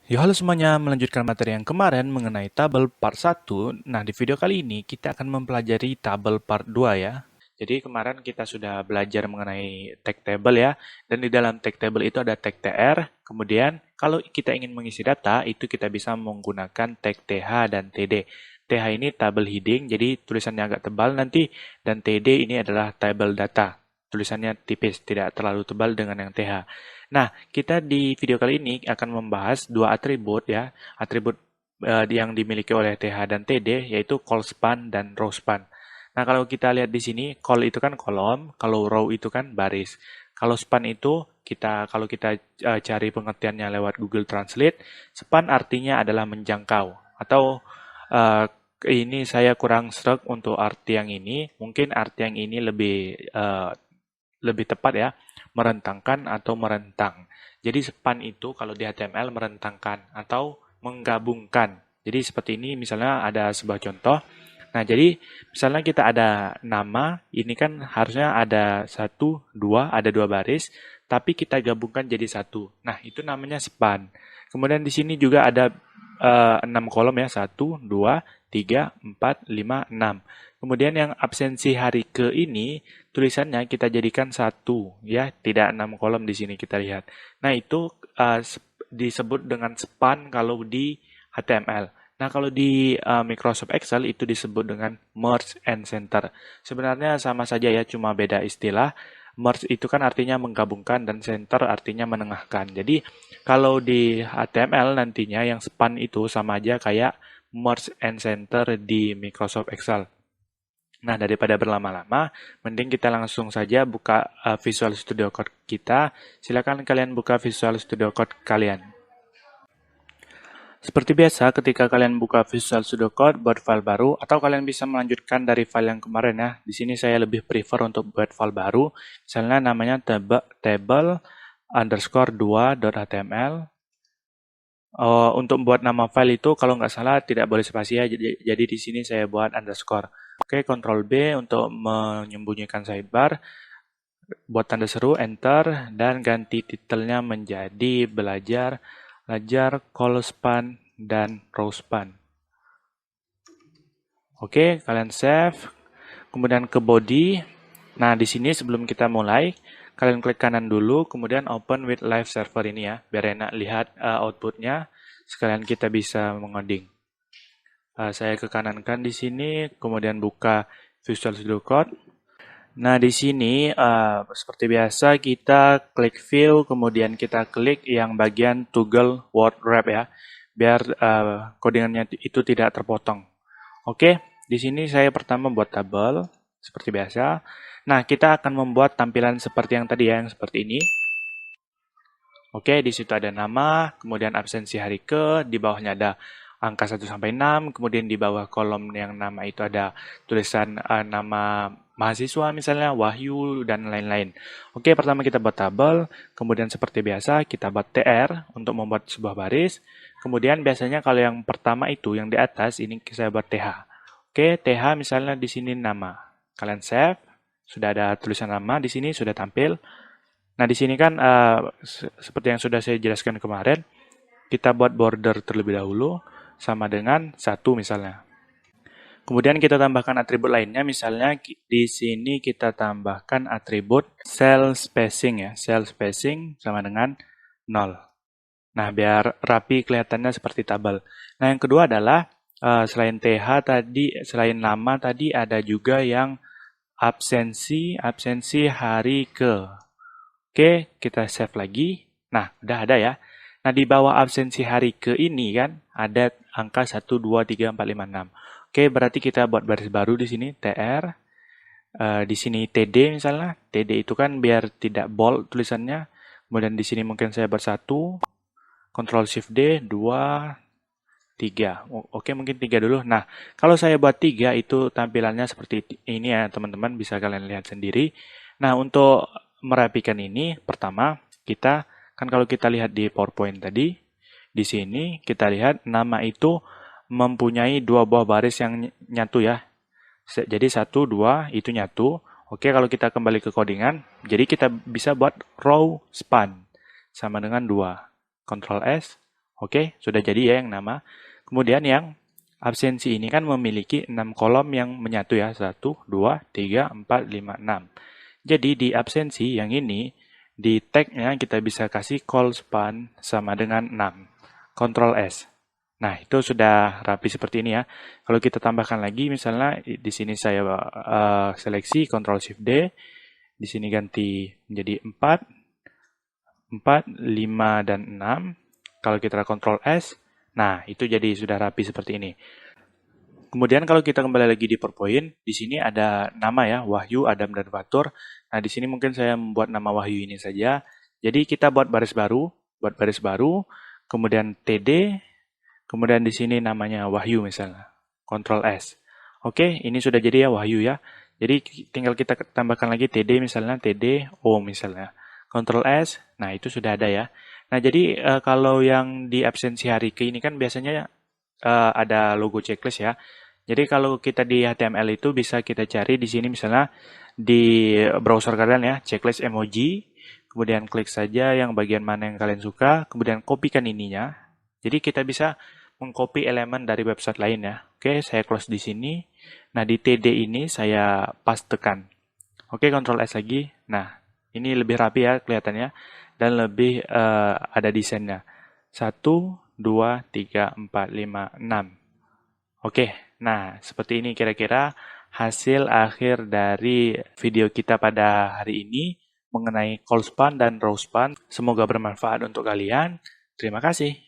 Yo, halo semuanya, melanjutkan materi yang kemarin mengenai tabel part 1. Nah, di video kali ini kita akan mempelajari tabel part 2 ya. Jadi kemarin kita sudah belajar mengenai tag table ya, dan di dalam tag table itu ada tag tr, kemudian kalau kita ingin mengisi data, itu kita bisa menggunakan tag th dan td. Th ini table heading, jadi tulisannya agak tebal nanti, dan td ini adalah table data. Tulisannya tipis, tidak terlalu tebal dengan yang th. Nah, kita di video kali ini akan membahas dua atribut ya, atribut yang dimiliki oleh TH dan TD, yaitu call span dan row span. Nah, kalau kita lihat di sini, call itu kan kolom, kalau row itu kan baris. Kalau span itu kalau kita cari pengertiannya lewat Google Translate, span artinya adalah menjangkau atau eh, ini saya kurang sreg untuk arti yang ini. Mungkin arti yang ini lebih tepat ya, merentangkan atau merentang. Jadi span itu kalau di HTML merentangkan atau menggabungkan. Jadi seperti ini misalnya ada sebuah contoh. Nah, jadi misalnya kita ada nama, ini kan harusnya ada satu, dua, ada dua baris, tapi kita gabungkan jadi satu. Nah, itu namanya span. Kemudian di sini juga ada 6 kolom ya, satu, dua, tiga, empat, lima, enam. Kemudian yang absensi hari ke ini tulisannya kita jadikan satu ya, tidak 6 kolom di sini kita lihat. Nah, itu disebut dengan span kalau di HTML. Nah, kalau di Microsoft Excel itu disebut dengan merge and center. Sebenarnya sama saja ya, cuma beda istilah. Merge itu kan artinya menggabungkan dan center artinya menengahkan. Jadi, kalau di HTML nantinya yang span itu sama aja kayak merge and center di Microsoft Excel. Nah, daripada berlama-lama, mending kita langsung saja buka Visual Studio Code kita. Silakan kalian buka Visual Studio Code kalian. Seperti biasa, ketika kalian buka Visual Studio Code buat file baru, atau kalian bisa melanjutkan dari file yang kemarin ya. Di sini saya lebih prefer untuk buat file baru. Misalnya namanya table_2.html. Untuk membuat nama file itu kalau nggak salah tidak boleh spasi ya, jadi di sini saya buat underscore. Oke, Ctrl B untuk menyembunyikan sidebar, buat tanda seru, enter, dan ganti titelnya menjadi belajar call span dan row span. Oke, kalian save, kemudian ke body. Nah, di sini sebelum kita mulai, kalian klik kanan dulu, kemudian open with live server ini ya, biar enak lihat outputnya, sekalian kita bisa mengoding. Saya ke kanan kan di sini, kemudian buka Visual Studio Code. Nah, di sini seperti biasa kita klik view, kemudian kita klik yang bagian toggle word wrap ya, biar codingannya itu tidak terpotong. Oke, di sini saya pertama buat tabel seperti biasa. Nah, kita akan membuat tampilan seperti yang tadi ya, yang seperti ini. Oke, di situ ada nama, kemudian absensi hari ke, di bawahnya ada angka 1 sampai 6, kemudian di bawah kolom yang nama itu ada tulisan nama mahasiswa misalnya, Wahyu, dan lain-lain. Oke, pertama kita buat tabel, kemudian seperti biasa kita buat TR untuk membuat sebuah baris, kemudian biasanya kalau yang pertama itu, yang di atas, ini saya buat TH. Oke, TH misalnya di sini nama. Kalian save, sudah ada tulisan nama di sini, sudah tampil. Nah, di sini kan seperti yang sudah saya jelaskan kemarin, kita buat border terlebih dahulu sama dengan satu misalnya. Kemudian kita tambahkan atribut lainnya, misalnya di sini kita tambahkan atribut cell spacing ya, cell spacing sama dengan 0. Nah, biar rapi kelihatannya seperti tabel. Nah, yang kedua adalah selain TH tadi, selain nama tadi ada juga yang absensi hari ke. Oke, kita save lagi. Nah, udah ada ya. Nah, di bawah absensi hari ke ini kan ada angka 1, 2, 3, 4, 5, 6. Oke, berarti kita buat baris baru di sini, TR. Di sini TD misalnya. TD itu kan biar tidak bold tulisannya. Kemudian di sini mungkin saya buat 1. Ctrl Shift D, 2, 3. Oke, mungkin 3 dulu. Nah, kalau saya buat 3 itu tampilannya seperti ini ya, teman-teman. Bisa kalian lihat sendiri. Nah, untuk merapikan ini, pertama, kita kan kalau kita lihat di PowerPoint tadi, di sini kita lihat nama itu mempunyai dua buah baris yang nyatu ya. Jadi 1, 2 itu nyatu. Oke, kalau kita kembali ke codingan, jadi kita bisa buat row span sama dengan 2. Ctrl S. Oke, sudah jadi ya yang nama. Kemudian yang absensi ini kan memiliki 6 kolom yang menyatu ya. 1, 2, 3, 4, 5, 6. Jadi di absensi yang ini, di tag-nya kita bisa kasih call span sama dengan 6. Ctrl S. Nah, itu sudah rapi seperti ini ya. Kalau kita tambahkan lagi, misalnya di sini saya seleksi Ctrl Shift D, di sini ganti menjadi 4, 4, 5, dan 6. Kalau kita Ctrl S, nah itu jadi sudah rapi seperti ini. Kemudian kalau kita kembali lagi di PowerPoint, di sini ada nama ya, Wahyu, Adam, dan Fatur. Nah, di sini mungkin saya membuat nama Wahyu ini saja. Jadi kita buat baris baru, kemudian TD, kemudian di sini namanya Wahyu misalnya. Ctrl S. Oke, ini sudah jadi ya Wahyu ya. Jadi tinggal kita tambahkan lagi TD misalnya, TD O misalnya. Ctrl S, nah itu sudah ada ya. Nah, jadi kalau yang di absensi hari ke ini kan biasanya ada logo checklist ya. Jadi kalau kita di HTML itu bisa kita cari di sini misalnya di browser kalian ya, checklist emoji, kemudian klik saja yang bagian mana yang kalian suka, kemudian kopikan ininya. Jadi kita bisa mengcopy elemen dari website lain ya. Oke, saya close di sini. Nah, di TD ini saya pastekan. Oke, Ctrl S lagi. Nah, ini lebih rapi ya kelihatannya dan lebih ada desainnya. 1, 2, 3, 4, 5, 6. Oke, nah seperti ini kira-kira hasil akhir dari video kita pada hari ini mengenai call span dan row span. Semoga bermanfaat untuk kalian. Terima kasih.